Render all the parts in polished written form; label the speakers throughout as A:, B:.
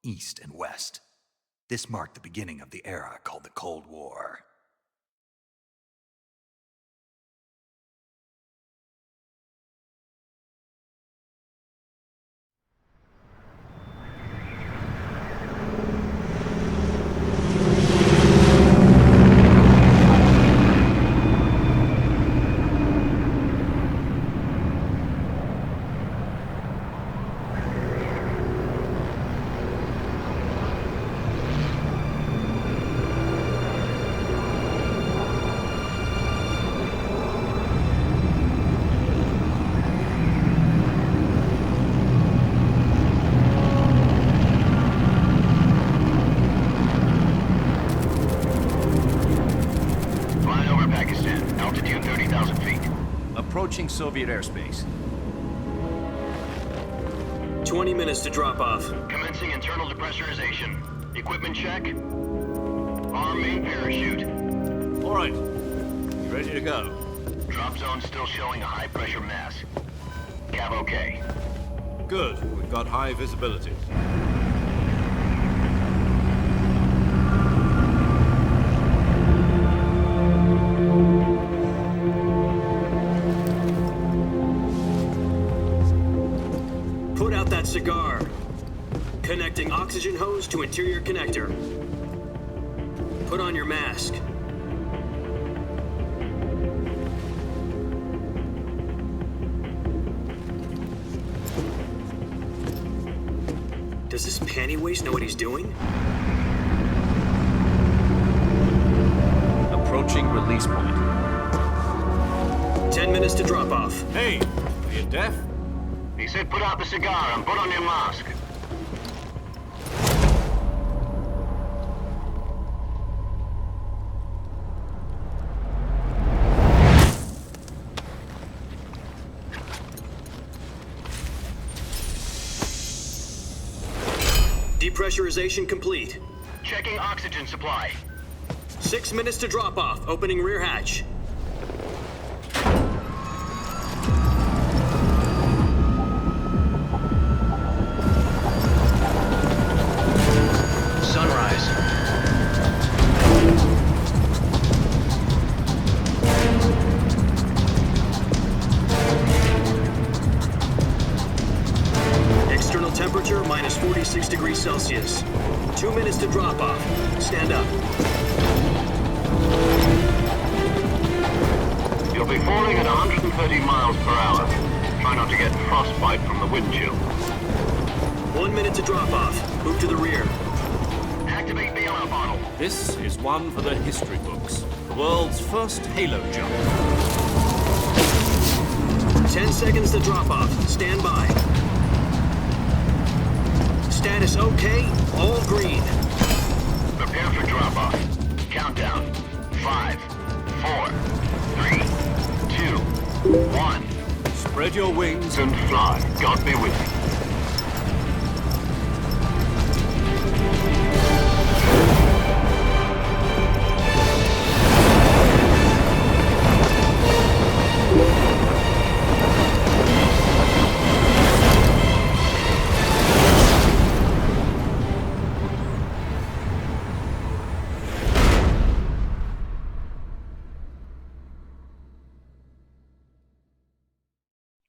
A: East and West. This marked the beginning of the era called the Cold War.
B: Approaching Soviet airspace.
C: 20 minutes to drop off.
D: Commencing internal depressurization. Equipment check. Arm main parachute.
B: All right. Ready to go.
D: Drop zone still showing a high pressure mass. Cav okay.
B: Good. We've got high visibility.
C: Cigar. Connecting oxygen hose to interior connector. Put on your mask. Does this panty waste know what he's doing?
B: Approaching release point.
C: 10 minutes to drop off.
B: Hey, are you deaf?
D: He said put out the cigar and put on your mask.
C: Depressurization complete.
D: Checking oxygen supply.
C: 6 minutes to drop off. Opening rear hatch. Temperature minus 46 degrees Celsius. 2 minutes to drop off. Stand up.
D: You'll be falling at 130 miles per hour. Try not to get frostbite from the wind chill.
C: 1 minute to drop off. Move to the rear.
D: Activate the alarm bottle.
B: This is one for the history books. The world's first halo jump.
C: 10 seconds to drop off. Stand by. Status okay, all green.
D: Prepare for drop-off. Countdown. 5, 4, 3, 2, 1.
B: Spread your wings
D: And fly. God be with you.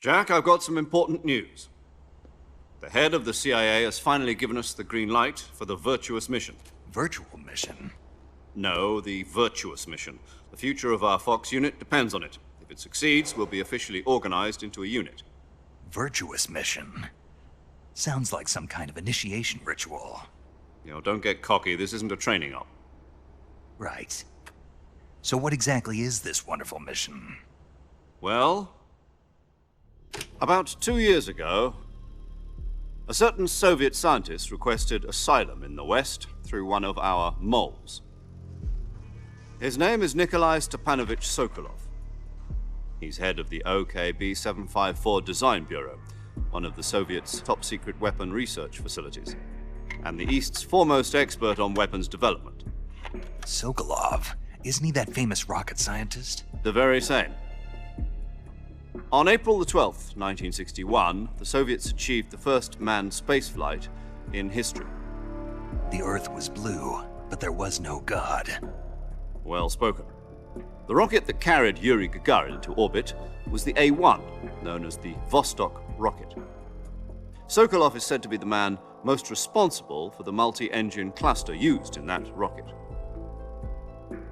B: Jack, I've got some important news. The head of the CIA has finally given us the green light for the virtuous mission.
A: Virtual mission?
B: No, the virtuous mission. The future of our Fox unit depends on it. If it succeeds, we'll be officially organized into a unit.
A: Virtuous mission? Sounds like some kind of initiation ritual.
B: You know, don't get cocky. This isn't a training op.
A: Right. So what exactly is this wonderful mission?
B: Well, about 2 years ago, a certain Soviet scientist requested asylum in the West through one of our moles. His name is Nikolai Stepanovich Sokolov. He's head of the OKB 754 Design Bureau, one of the Soviets' top-secret weapon research facilities, and the East's foremost expert on weapons development.
A: Sokolov? Isn't he that famous rocket scientist?
B: The very same. On April the 12th, 1961, the Soviets achieved the first manned spaceflight in history.
A: The Earth was blue, but there was no God.
B: Well spoken. The rocket that carried Yuri Gagarin into orbit was the A-1, known as the Vostok rocket. Sokolov is said to be the man most responsible for the multi-engine cluster used in that rocket.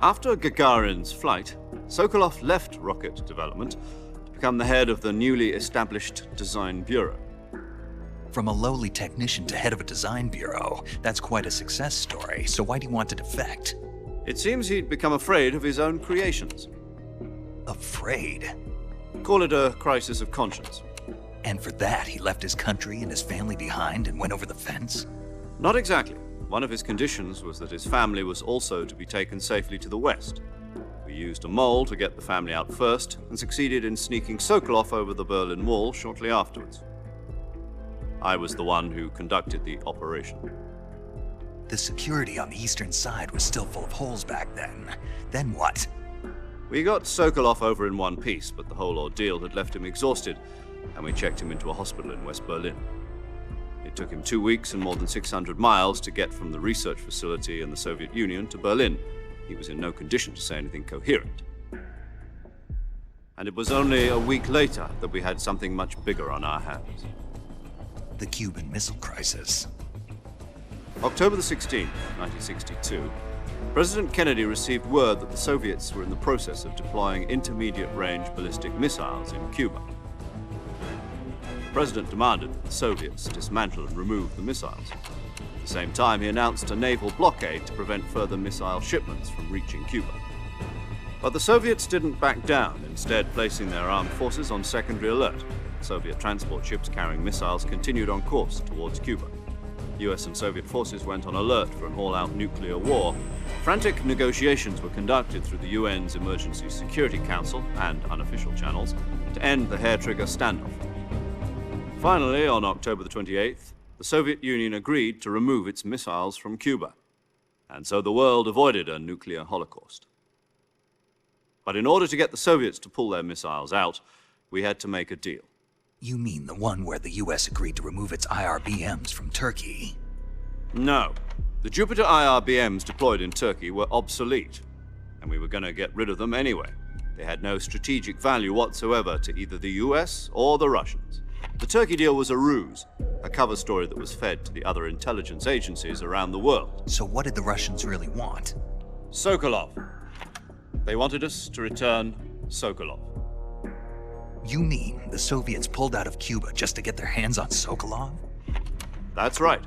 B: After Gagarin's flight, Sokolov left rocket development to become the head of the newly established design bureau.
A: From a lowly technician to head of a design bureau, that's quite a success story, so why do you want to defect?
B: It seems he'd become afraid of his own creations.
A: Afraid?
B: Call it a crisis of conscience.
A: And for that, he left his country and his family behind and went over the fence?
B: Not exactly. One of his conditions was that his family was also to be taken safely to the west. We used a mole to get the family out first and succeeded in sneaking Sokolov over the Berlin Wall shortly afterwards. I was the one who conducted the operation.
A: The security on the eastern side was still full of holes back then. Then what?
B: We got Sokolov over in one piece, but the whole ordeal had left him exhausted, and we checked him into a hospital in West Berlin. It took him 2 weeks and more than 600 miles to get from the research facility in the Soviet Union to Berlin. He was in no condition to say anything coherent. And it was only a week later that we had something much bigger on our hands.
A: The Cuban Missile Crisis.
B: October the 16th, 1962, President Kennedy received word that the Soviets were in the process of deploying intermediate-range ballistic missiles in Cuba. The President demanded that the Soviets dismantle and remove the missiles. At the same time, he announced a naval blockade to prevent further missile shipments from reaching Cuba. But the Soviets didn't back down, instead placing their armed forces on secondary alert. Soviet transport ships carrying missiles continued on course towards Cuba. US and Soviet forces went on alert for an all-out nuclear war. Frantic negotiations were conducted through the UN's Emergency Security Council and unofficial channels to end the hair-trigger standoff. Finally, on October the 28th, the Soviet Union agreed to remove its missiles from Cuba, and so the world avoided a nuclear holocaust. But in order to get the Soviets to pull their missiles out, we had to make a deal.
A: You mean the one where the US agreed to remove its IRBMs from Turkey?
B: No. The Jupiter IRBMs deployed in Turkey were obsolete, and we were going to get rid of them anyway. They had no strategic value whatsoever to either the US or the Russians. The Turkey deal was a ruse, a cover story that was fed to the other intelligence agencies around the world.
A: So what did the Russians really want?
B: Sokolov. They wanted us to return Sokolov.
A: You mean the Soviets pulled out of Cuba just to get their hands on Sokolov?
B: That's right.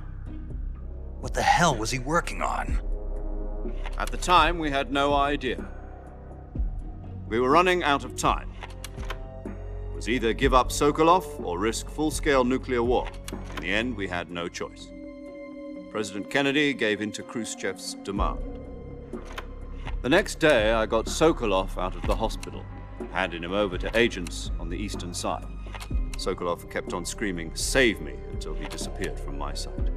A: What the hell was he working on?
B: At the time, we had no idea. We were running out of time. It was either give up Sokolov or risk full-scale nuclear war. In the end, we had no choice. President Kennedy gave in to Khrushchev's demand. The next day, I got Sokolov out of the hospital, handing him over to agents on the eastern side. Sokolov kept on screaming, "Save me," until he disappeared from my sight.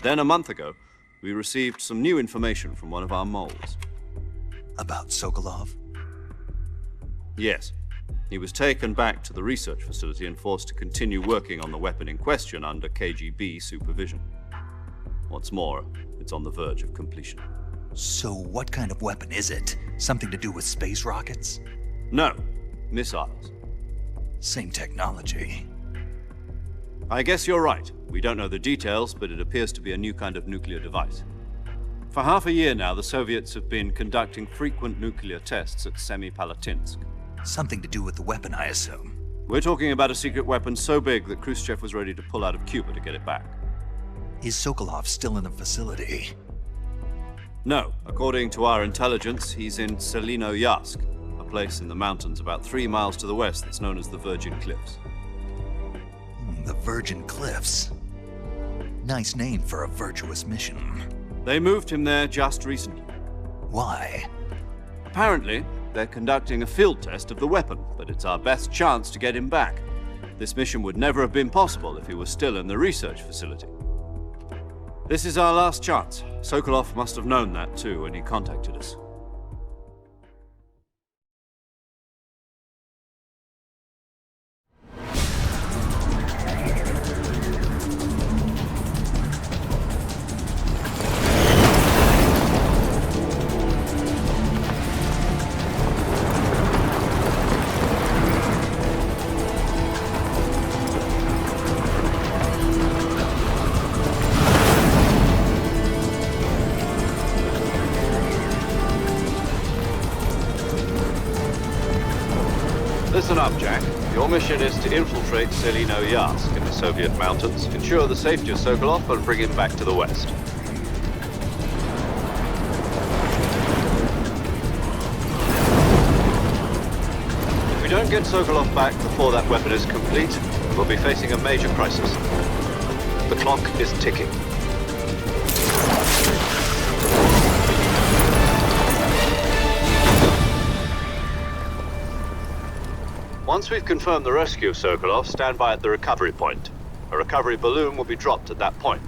B: Then a month ago, we received some new information from one of our moles.
A: About Sokolov?
B: Yes. He was taken back to the research facility and forced to continue working on the weapon in question under KGB supervision. What's more, it's on the verge of completion.
A: So what kind of weapon is it? Something to do with space rockets?
B: No, missiles.
A: Same technology.
B: I guess you're right. We don't know the details, but it appears to be a new kind of nuclear device. For half a year now, the Soviets have been conducting frequent nuclear tests at Semipalatinsk.
A: Something to do with the weapon, I assume.
B: We're talking about a secret weapon so big that Khrushchev was ready to pull out of Cuba to get it back.
A: Is Sokolov still in the facility?
B: No. According to our intelligence, he's in Selinoyarsk, a place in the mountains about 3 miles to the west that's known as the Virgin Cliffs.
A: The Virgin Cliffs. Nice name for a virtuous mission.
B: They moved him there just recently.
A: Why?
B: Apparently, they're conducting a field test of the weapon, but it's our best chance to get him back. This mission would never have been possible if he was still in the research facility. This is our last chance. Sokolov must have known that too when he contacted us. up, Jack. Your mission is to infiltrate Selino-Yarsk in the Soviet mountains, ensure the safety of Sokolov, and bring him back to the West. If we don't get Sokolov back before that weapon is complete, we'll be facing a major crisis. The clock is ticking. Once we've confirmed the rescue of Sokolov, stand by at the recovery point. A recovery balloon will be dropped at that point.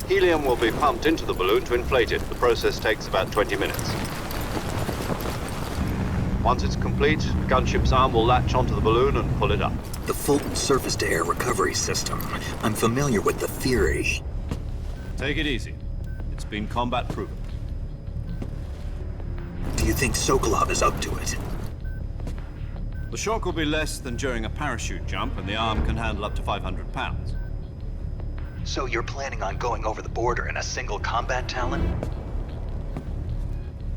B: Helium will be pumped into the balloon to inflate it. The process takes about 20 minutes. Once it's complete, the gunship's arm will latch onto the balloon and pull it up.
E: The Fulton surface-to-air recovery system. I'm familiar with the theory.
B: Take it easy. It's been combat proven.
E: Do you think Sokolov is up to it?
B: The shock will be less than during a parachute jump, and the arm can handle up to 500 pounds.
E: So you're planning on going over the border in a single combat Talon?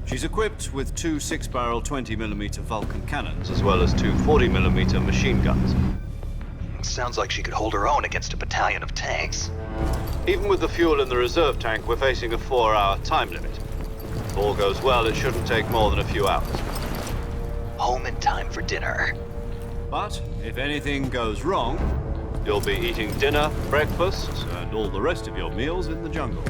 B: She's equipped with two 6-barrel 20mm Vulcan cannons, as well as two 40mm machine guns.
E: Sounds like she could hold her own against a battalion of tanks.
B: Even with the fuel in the reserve tank, we're facing a 4-hour time limit. If all goes well, it shouldn't take more than a few hours.
E: Home in time for dinner.
B: But if anything goes wrong, you'll be eating dinner, breakfast, and all the rest of your meals in the jungle.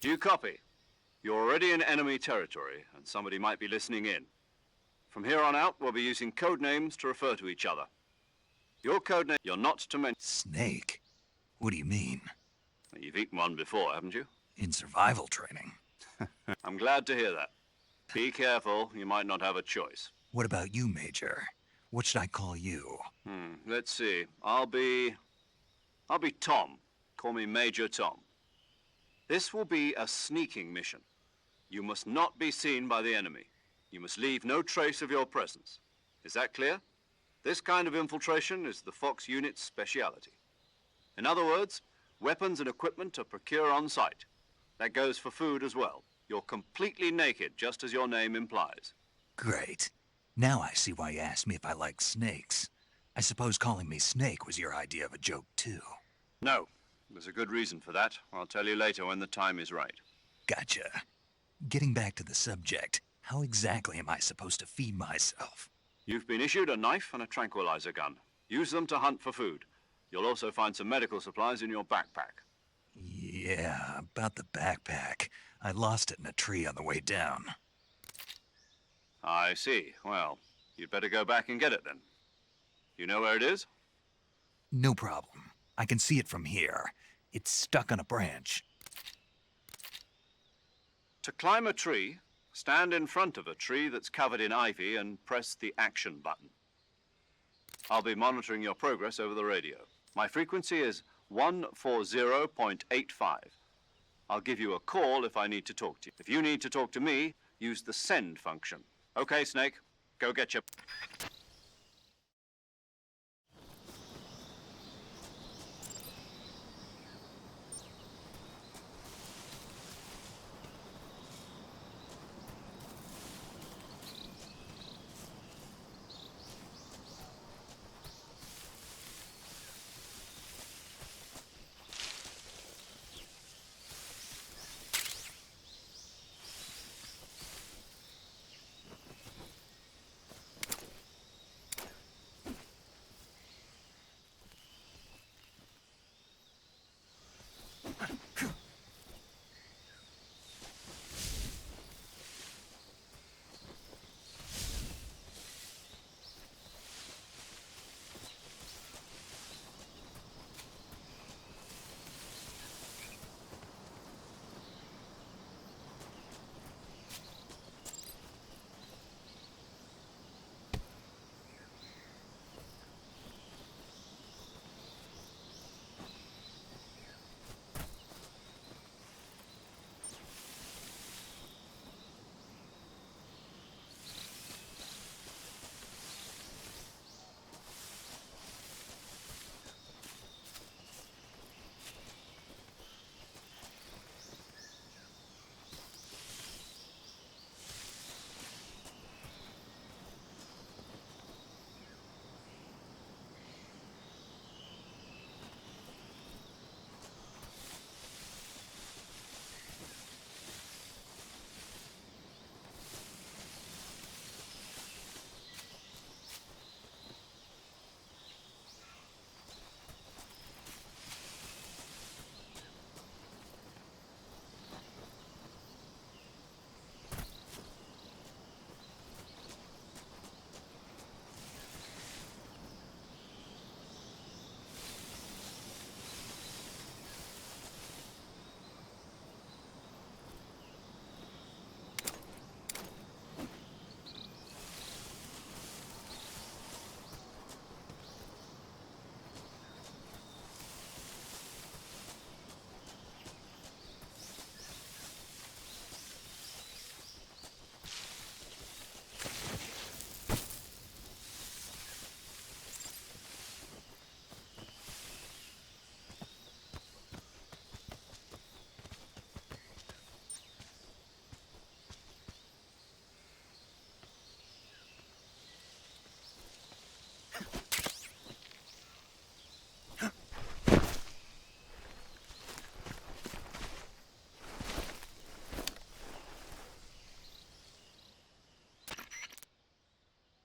B: Do you copy? You're already in enemy territory, and somebody might be listening in. From here on out, we'll be using code names to refer to each other. Your code name, you're not to mention...
A: Snake? What do you mean?
B: You've eaten one before, haven't you?
A: In survival training.
B: I'm glad to hear that. Be careful, you might not have a choice.
A: What about you, Major? What should I call you?
B: Let's see. I'll be Tom. Call me Major Tom. This will be a sneaking mission. You must not be seen by the enemy. You must leave no trace of your presence. Is that clear? This kind of infiltration is the Fox unit's speciality. In other words, weapons and equipment are procured on site. That goes for food as well. You're completely naked, just as your name implies.
A: Great. Now I see why you asked me if I like snakes. I suppose calling me Snake was your idea of a joke, too.
B: No. There's a good reason for that. I'll tell you later when the time is right.
A: Gotcha. Getting back to the subject, how exactly am I supposed to feed myself?
B: You've been issued a knife and a tranquilizer gun. Use them to hunt for food. You'll also find some medical supplies in your backpack.
A: Yeah, about the backpack. I lost it in a tree on the way down.
B: I see. Well, you'd better go back and get it then. You know where it is?
A: No problem. I can see it from here. It's stuck on a branch.
B: To climb a tree, stand in front of a tree that's covered in ivy and press the action button. I'll be monitoring your progress over the radio. My frequency is 140.85. I'll give you a call if I need to talk to you. If you need to talk to me, use the send function. Okay, Snake, go get your...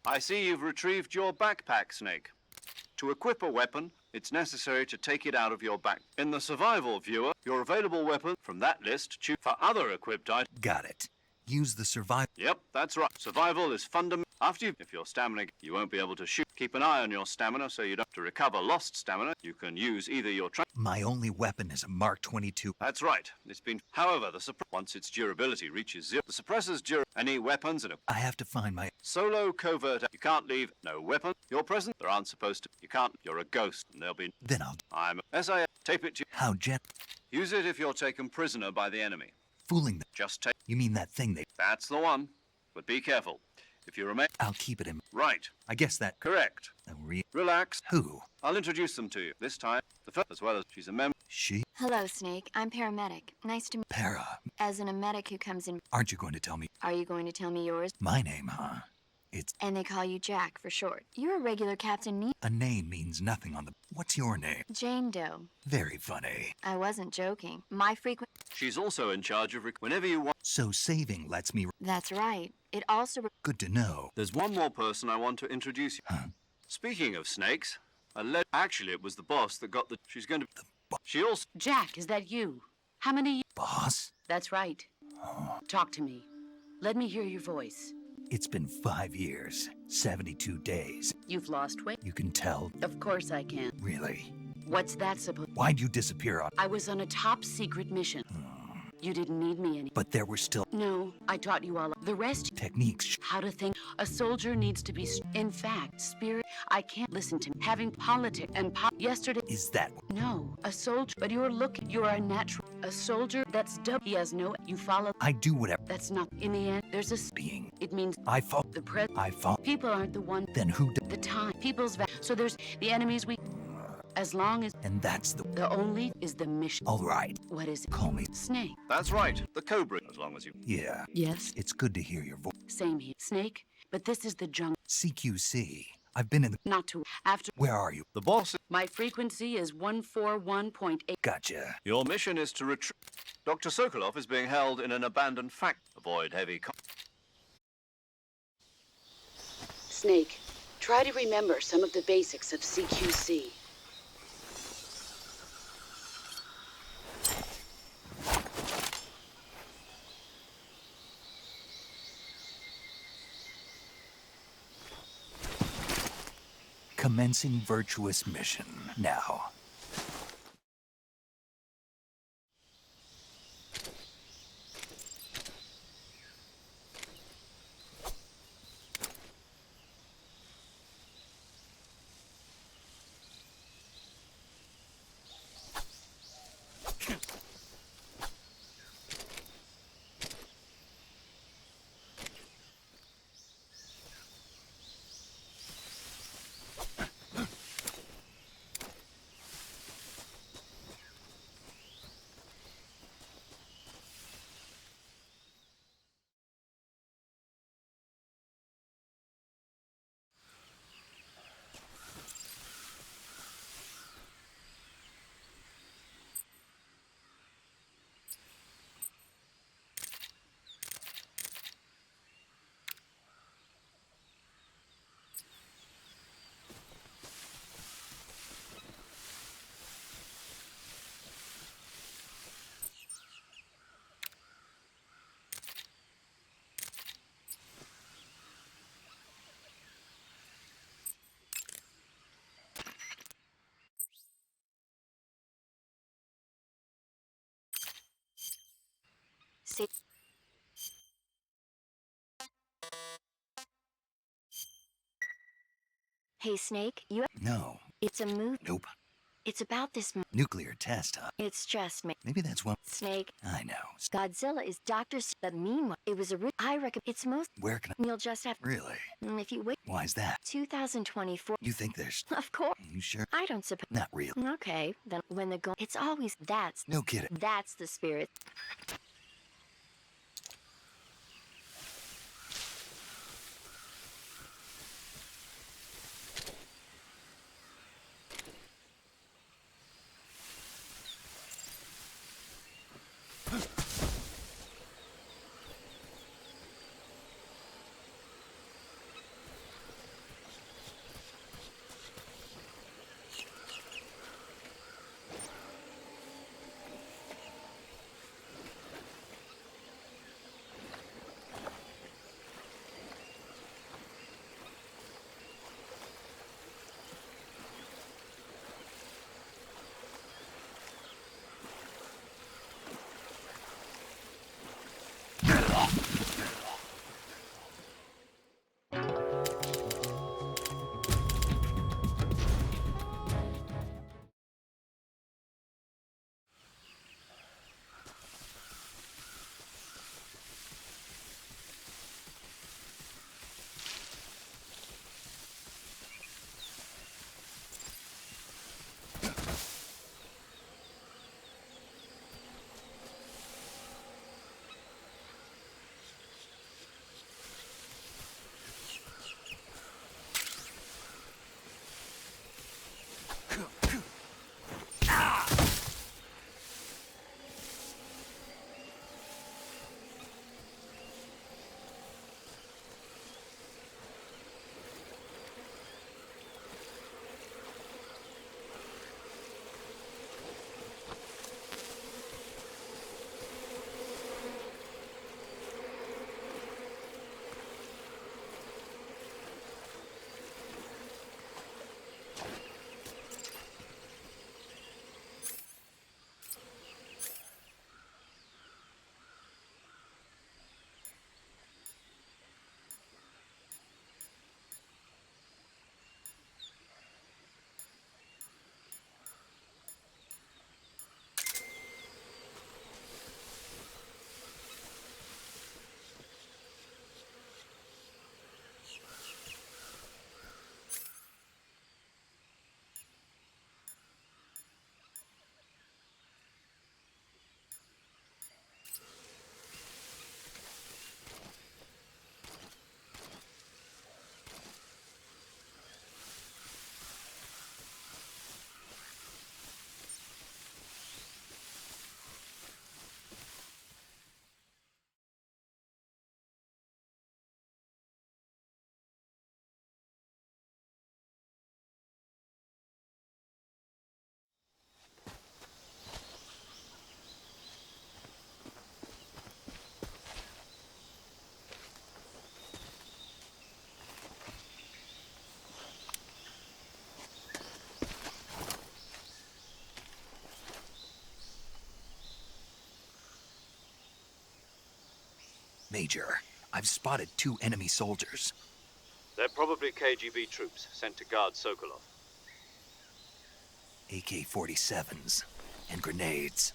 B: I see you've retrieved your backpack, Snake. To equip a weapon, it's necessary to take it out of your back. In the survival viewer, your available weapon from that list, choose for other equipped items.
A: Got it. Use the survival.
B: Yep, that's right. Survival is fundamental. If your stamina, you won't be able to shoot. Keep an eye on your stamina so you don't have to recover lost stamina. You can use either your
A: My only weapon is a Mark 22.
B: That's right. It's been... However, once its durability reaches zero, the suppressor's any weapons and
A: I have to find my...
B: Solo covert. You can't leave. No weapon. You're present. There aren't supposed to. You can't. You're a ghost. And there'll be...
A: Then I'll...
B: I'm... SIA. Tape it to...
A: How jet...
B: Use it if you're taken prisoner by the enemy.
A: Fooling them.
B: Just take...
A: You mean that thing they...
B: That's the one. But be careful. If you remain...
A: I'll keep it in...
B: Right.
A: I guess that...
B: Correct. Relax.
A: Who?
B: I'll introduce them to you. This time, the first, as well as she's a member.
A: She?
F: Hello, Snake. I'm paramedic. Nice to meet you.
A: Para.
F: As in a medic who comes in.
A: Aren't you going to tell me...
F: Are you going to tell me yours?
A: My name, huh? It's...
F: And they call you Jack for short. You're a regular Captain Neat.
A: A name means nothing on the... What's your name?
F: Jane Doe.
A: Very funny.
F: I wasn't joking. My frequent...
B: She's also in charge of whenever you want.
A: So saving lets me...
F: That's right. It also...
A: Good to know.
B: There's one more person I want to introduce you.
A: Huh?
B: Speaking of snakes, actually it was the boss that got the... She's going to... She also...
G: Jack, is that you? How many...
A: Boss?
G: That's right. Talk to me. Let me hear your voice.
A: It's been 5 years, 72 days.
G: You've lost weight?
A: You can tell.
G: Of course I can.
A: Really?
G: What's that supposed...
A: Why'd you disappear on...
G: I was on a top secret mission. You didn't need me any...
A: But there were still...
G: No, I taught you all... The rest...
A: Techniques.
G: How to think. A soldier needs to be... In fact, spirit... I can't listen to having politics and yesterday.
A: Is that
G: No, a soldier. But you're a natural. A soldier. That's dumb. He has no. You follow.
A: I do whatever
G: That's not. In the end, there's a
A: being.
G: It means
A: I fall.
G: the pres.
A: I fall.
G: People aren't the one.
A: Then who do?
G: The time. People's. So there's the enemies we. As long as
A: And that's
G: the only is the mission.
A: all right.
G: What is it?
A: Call me.
G: Snake.
B: That's right, the Cobra, as long as you...
A: Yeah.
G: Yes.
A: It's good to hear your voice.
G: Same here. Snake. But this is the jungle.
A: CQC. I've been in the.
G: Not to. After.
A: Where are you?
B: The boss...
G: My frequency is 141.8.
A: Gotcha.
B: Your mission is to retrieve... Dr. Sokolov is being held in an abandoned factory. Avoid heavy...
G: Snake. Try to remember some of the basics of CQC.
A: Commencing virtuous mission now.
F: See. Hey, Snake, you.
A: No.
F: It's a movie.
A: Nope.
F: It's about this.
A: Nuclear test, huh?
F: It's just me.
A: Maybe that's what.
F: Snake.
A: I know.
F: Godzilla is Dr. But meanwhile, it was a. I reckon it's most.
A: Where can
F: You'll just have.
A: Really?
F: If you wait.
A: Why's that?
F: 2024.
A: You think there's.
F: Of course.
A: You sure?
F: I don't suppose.
A: Not real.
F: Okay, then when the go. It's always.
A: No kidding.
F: That's the spirit.
A: Major, I've spotted 2 enemy soldiers.
B: They're probably KGB troops sent to guard Sokolov.
A: AK-47s and grenades.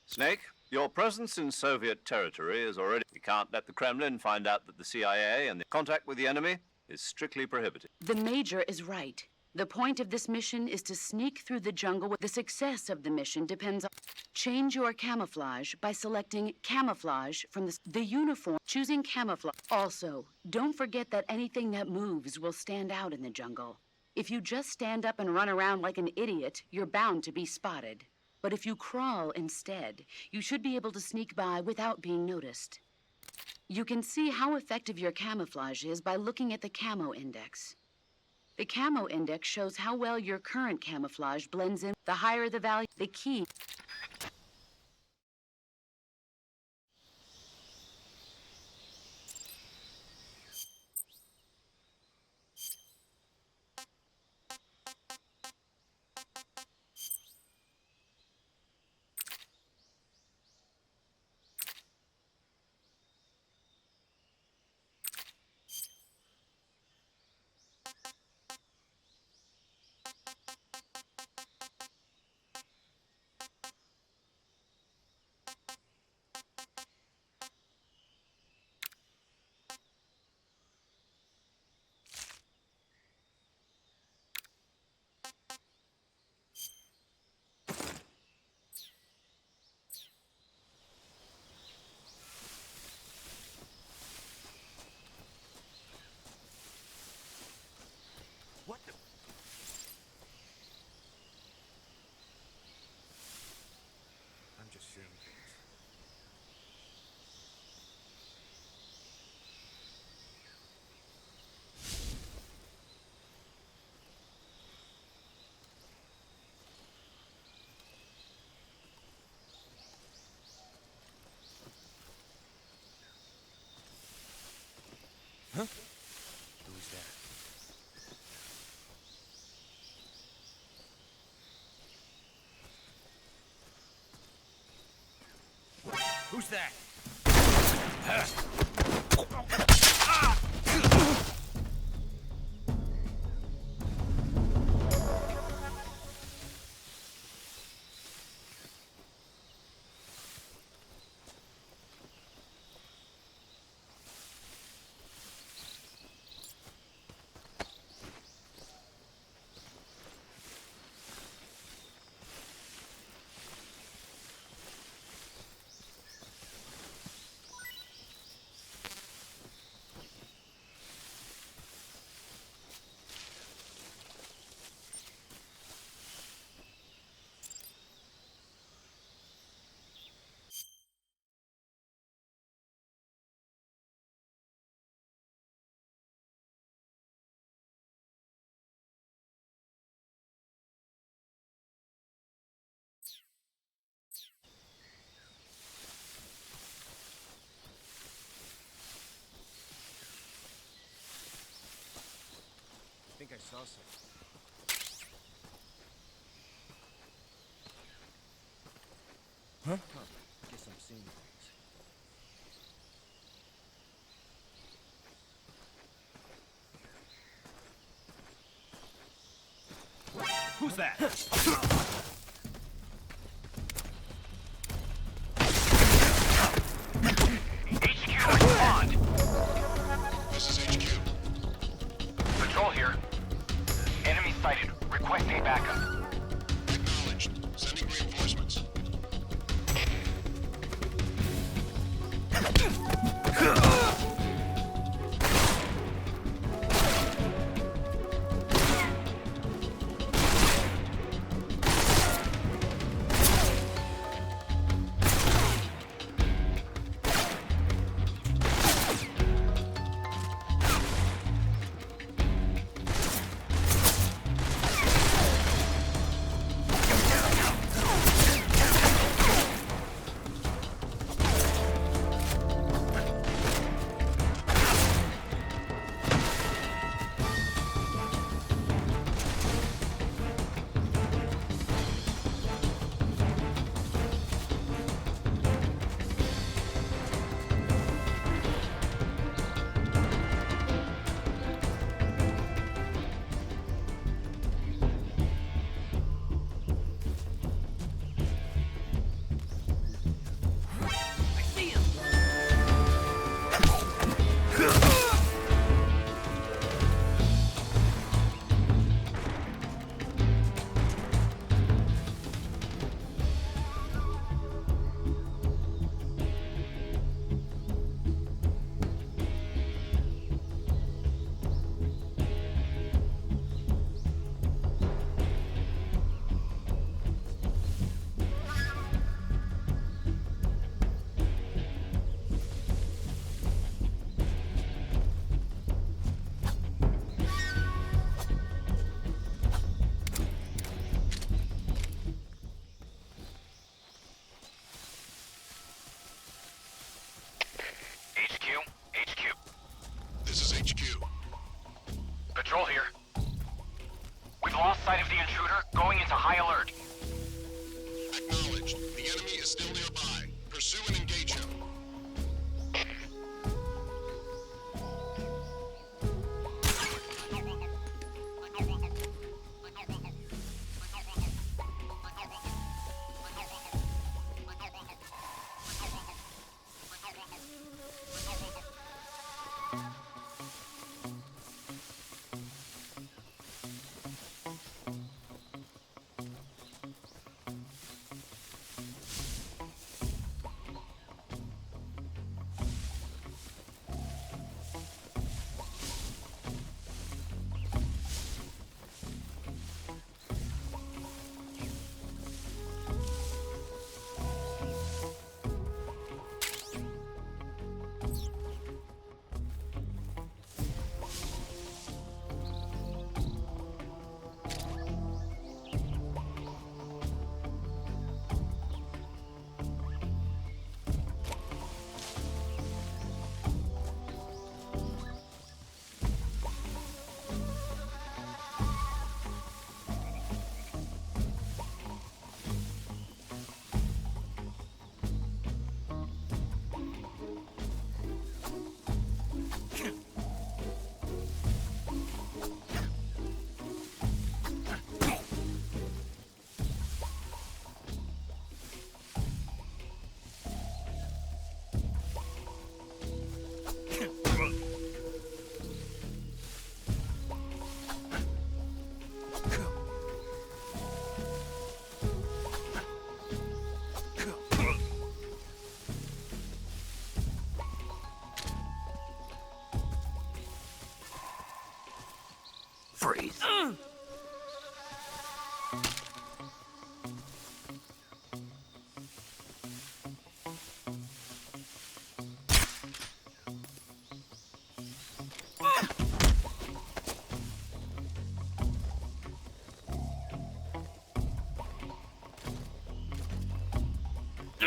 B: Snake, your presence in Soviet territory is already... We can't let the Kremlin find out that the CIA and the contact with the enemy is strictly prohibited.
G: The Major is right. The point of this mission is to sneak through the jungle. The success of the mission depends on... Change your camouflage by selecting camouflage from the uniform. Choosing camouflage. Also, don't forget that anything that moves will stand out in the jungle. If you just stand up and run around like an idiot, you're bound to be spotted. But if you crawl instead, you should be able to sneak by without being noticed. You can see how effective your camouflage is by looking at the camo index. The camo index shows how well your current camouflage blends in. The higher the value, the key.
A: What the... I'm just hearing things. Huh? Who's that? Who's that? I think I saw something. Huh? Guess I'm seeing things. Who's that?
D: HQ, respond!
H: This is HQ.
D: Patrol here. Enemy sighted. Requesting backup.
H: Acknowledged. Sending reinforcements.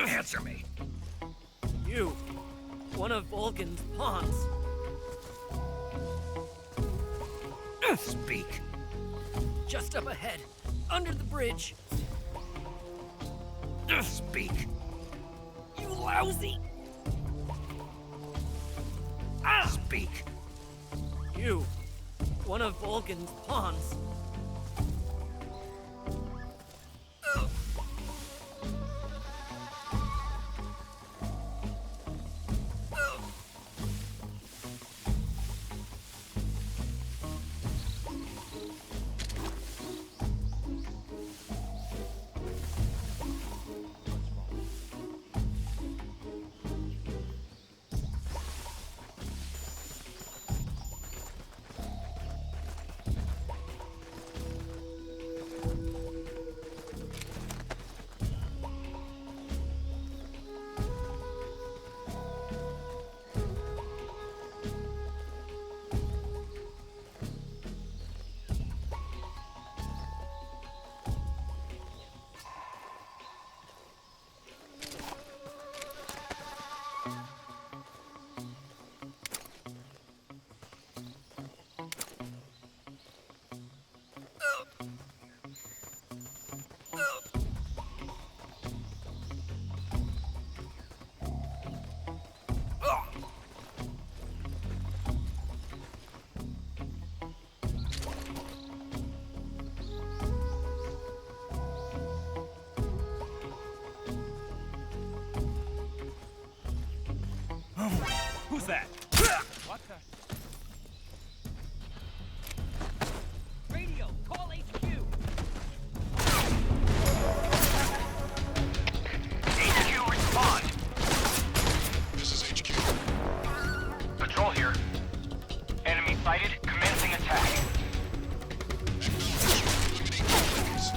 I: Answer me.
J: You, one of Volgan's pawns.
I: Speak.
J: Just up ahead, under the bridge.
I: Speak.
J: You lousy!
I: Speak.
J: You, one of Volgan's pawns.
I: Who's that?
J: What the? Radio, call HQ!
D: HQ, respond!
H: This is HQ.
D: Patrol here. Enemy sighted, commencing attack.
H: Eliminate all enemies.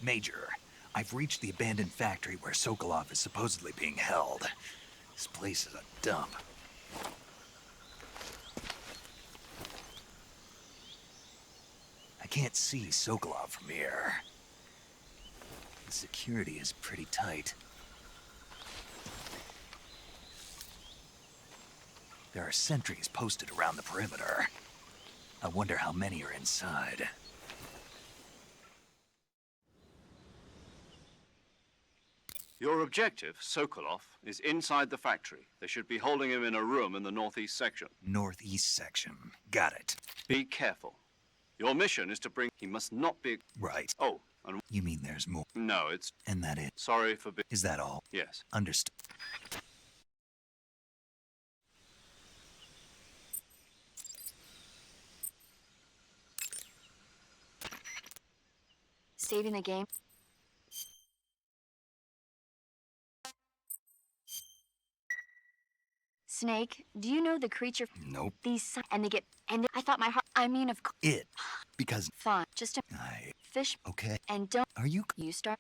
A: Major, I've reached the abandoned factory where Sokolov is supposedly being held. This place is a dump. I can't see Sokolov from here. The security is pretty tight. There are sentries posted around the perimeter. I wonder how many are inside.
B: Your objective, Sokolov, is inside the factory. They should be holding him in a room in the northeast section.
A: Northeast section. Got it.
B: Be careful. Your mission is to bring... He must not be...
A: Right.
B: Oh, and...
A: You mean there's more?
B: No, it's...
A: And that it?
B: Sorry for being...
A: Is that all?
B: Yes.
A: Understood.
F: Saving the game. Snake, do you know the creature?
A: Nope.
F: And they get, and I thought my heart, I mean, of course.
A: It. Because...
F: Fine, just a fish.
A: Okay.
F: And don't...
A: Are you...
F: You start...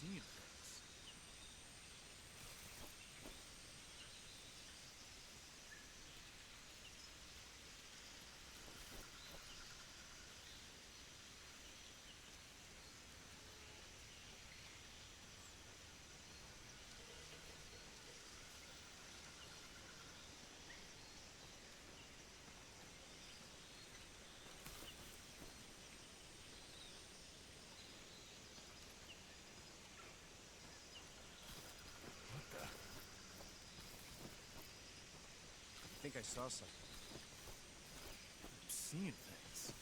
I: Seeing things. I think I saw something. I'm seeing things.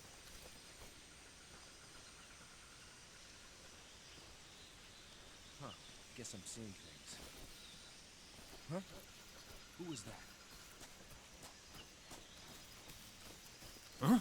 I: Huh. Guess I'm seeing things. Huh? Who was that? Huh?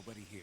I: Nobody here.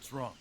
I: What's wrong?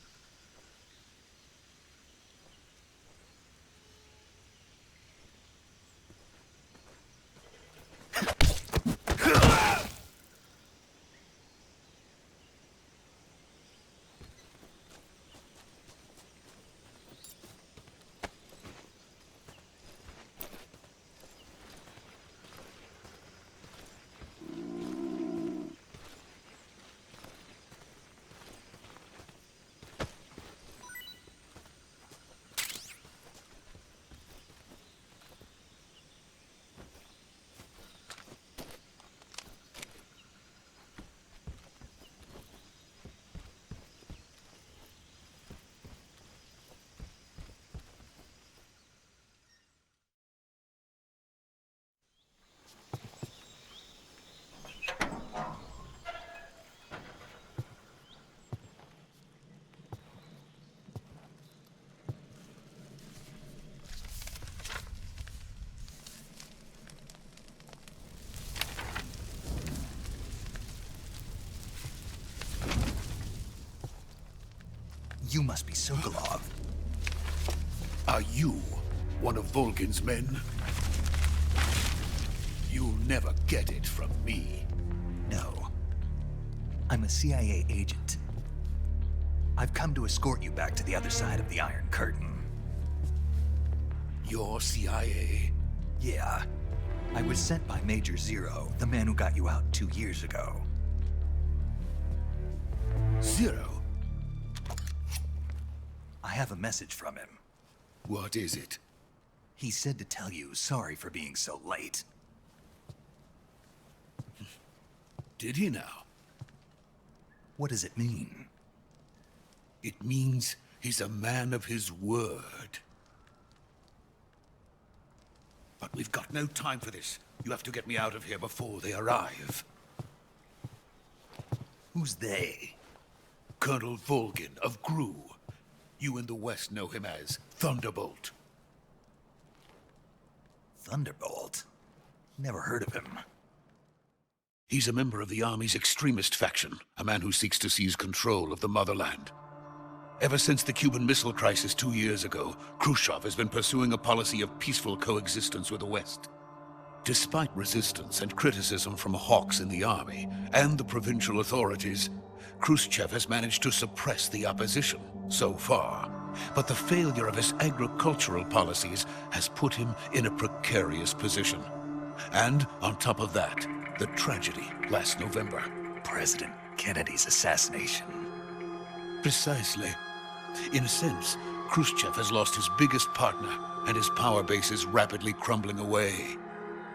A: You must be Sokolov.
H: Are you one of Volgin's men? You'll never get it from me.
A: No. I'm a CIA agent. I've come to escort you back to the other side of the Iron Curtain.
H: You're CIA?
A: Yeah. I was sent by Major Zero, the man who got you out 2 years ago.
H: Zero?
A: I have a message from him.
H: What is it?
A: He said to tell you sorry for being so late.
H: Did he now?
A: What does it mean?
H: It means he's a man of his word. But we've got no time for this. You have to get me out of here before they arrive.
A: Who's they?
H: Colonel Volgin of GRU. You in the West know him as Thunderbolt.
A: Thunderbolt? Never heard of him.
H: He's a member of the Army's extremist faction, a man who seeks to seize control of the motherland. Ever since the Cuban Missile Crisis 2 years ago, Khrushchev has been pursuing a policy of peaceful coexistence with the West. Despite resistance and criticism from hawks in the army and the provincial authorities, Khrushchev has managed to suppress the opposition so far. But the failure of his agricultural policies has put him in a precarious position. And on top of that, the tragedy last November.
A: President Kennedy's assassination.
H: Precisely. In a sense, Khrushchev has lost his biggest partner, and his power base is rapidly crumbling away.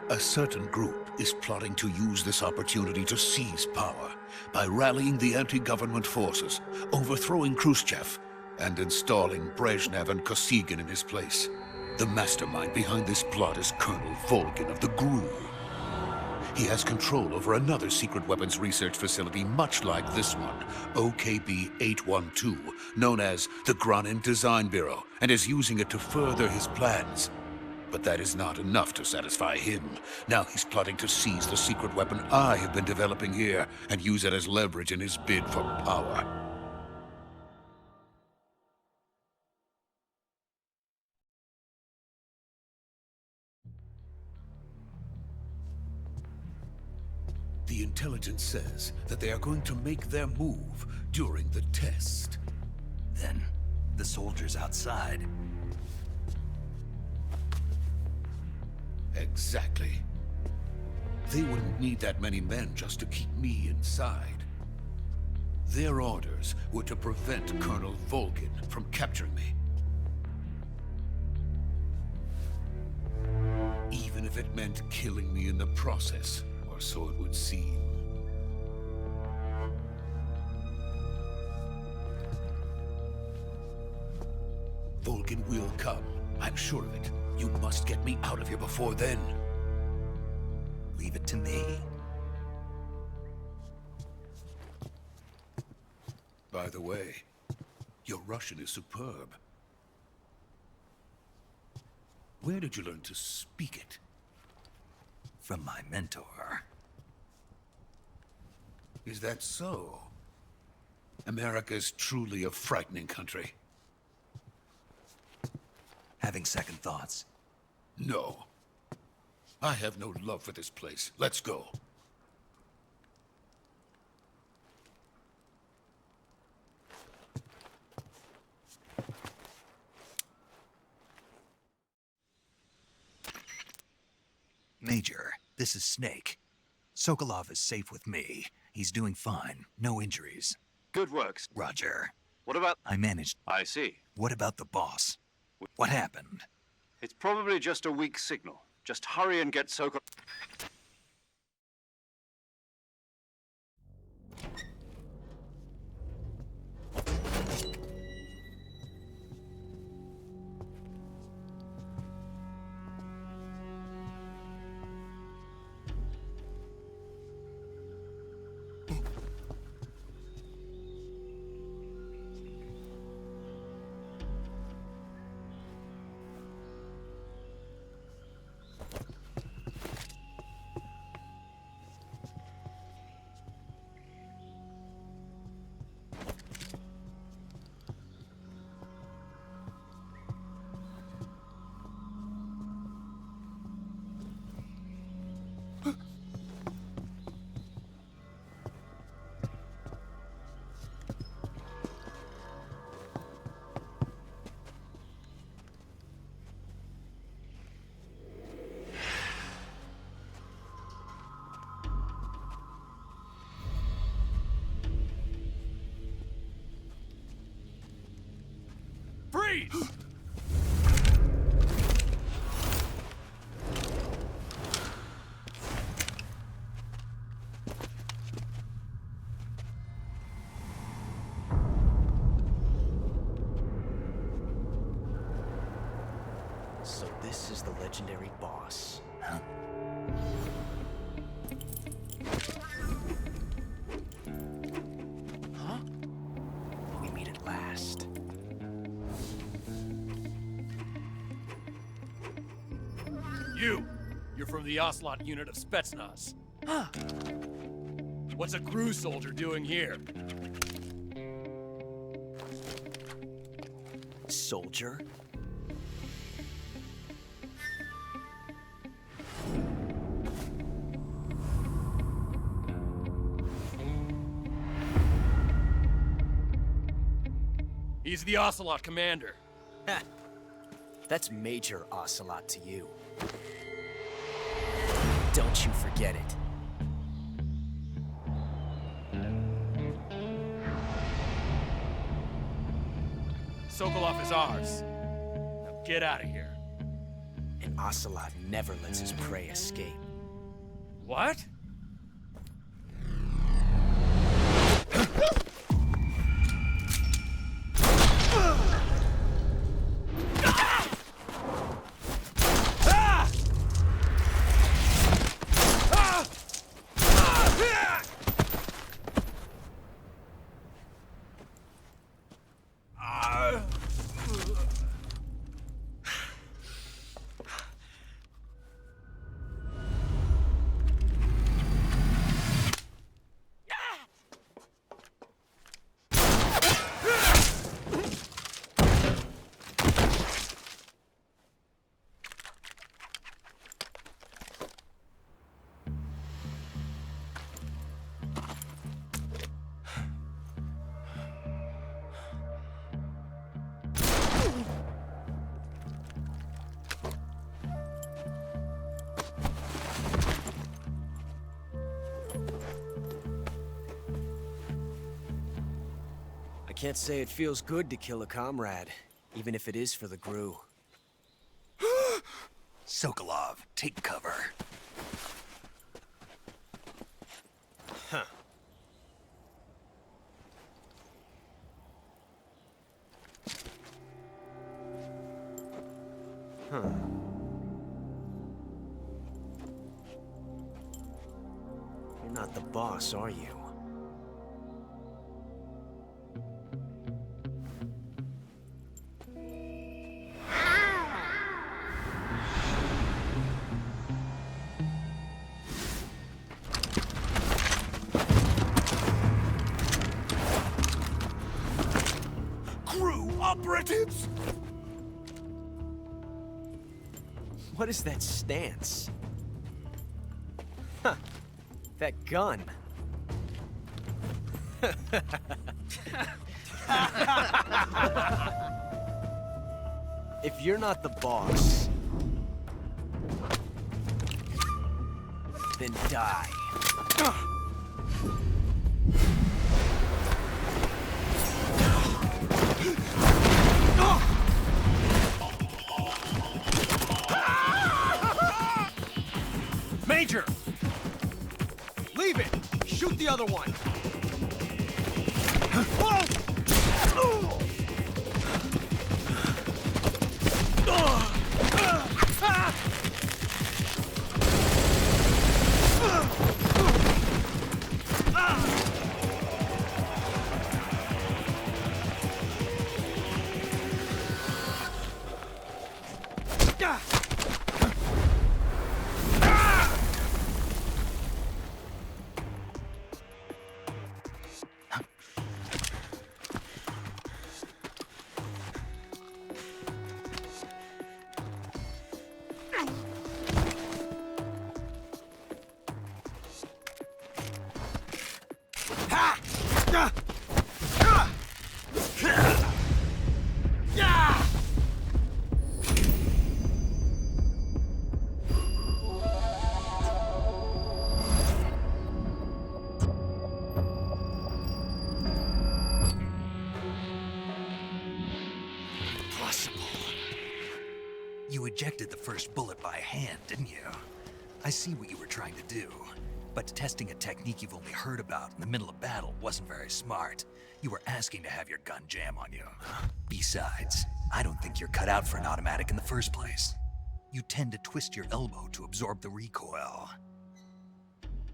H: A certain group is plotting to use this opportunity to seize power by rallying the anti-government forces, overthrowing Khrushchev, and installing Brezhnev and Kosygin in his place. The mastermind behind this plot is Colonel Volgin of the GRU. He has control over another secret weapons research facility much like this one, OKB-812, known as the Granin Design Bureau, and is using it to further his plans. But that is not enough to satisfy him. Now he's plotting to seize the secret weapon I have been developing here and use it as leverage in his bid for power. The intelligence says that they are going to make their move during the test.
A: Then, the soldiers outside.
H: Exactly. They wouldn't need that many men just to keep me inside. Their orders were to prevent Colonel Volgin from capturing me. Even if it meant killing me in the process, or so it would seem. Volgin will come, I'm sure of it. You must get me out of here before then.
A: Leave it to me.
H: By the way, your Russian is superb. Where did you learn to speak it?
A: From my mentor.
H: Is that so? America's truly a frightening country.
A: Having second thoughts?
H: No. I have no love for this place. Let's go.
A: Major, this is Snake. Sokolov is safe with me. He's doing fine. No injuries.
B: Good works.
A: Roger.
B: What about...
A: I managed.
B: I see.
A: What about the boss? What happened?
B: It's probably just a weak signal. Just hurry and get Sokolov...
I: Freeze!
K: So this is the legendary boss.
A: Huh?
K: Huh? We meet at last.
I: You're from the Ocelot unit of Spetsnaz.
K: Huh.
I: What's a crew soldier doing here?
K: Soldier?
I: He's the Ocelot commander.
K: Ha! That's Major Ocelot to you. Don't you forget it.
I: Sokolov is ours. Now get out of here.
K: And Ocelot never lets his prey escape.
I: What?
K: I can't say it feels good to kill a comrade, even if it is for the GRU.
A: Sokolov, take cover.
K: Huh. Huh. You're not the boss, are you?
H: operatives!
K: What is that stance? Huh. That gun. If you're not the boss, then die.
J: Major! Leave it! Shoot the other one!
A: You ejected the first bullet by hand, didn't you? I see what you were trying to do. But testing a technique you've only heard about in the middle of battle wasn't very smart. You were asking to have your gun jam on you. Besides, I don't think you're cut out for an automatic in the first place. You tend to twist your elbow to absorb the recoil.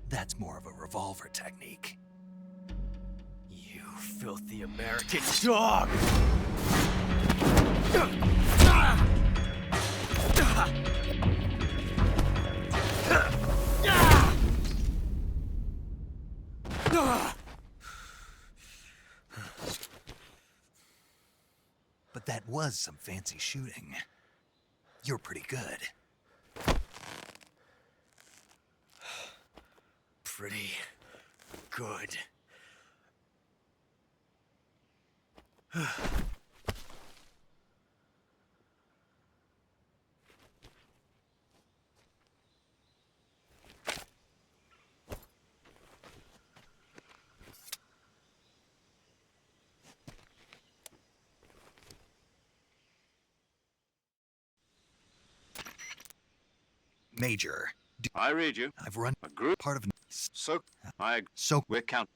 A: That's more of a revolver technique.
K: You filthy American dog!
A: But that was some fancy shooting. You're pretty good.
K: Pretty good.
A: Major.
B: I read you.
A: I've run
B: A group
A: part of...
B: So, we're count.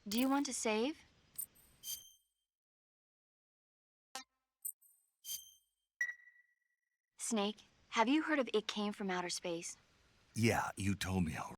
F: Do you want to save? Snake, have you heard of It Came from Outer Space?
A: Yeah, you told me already.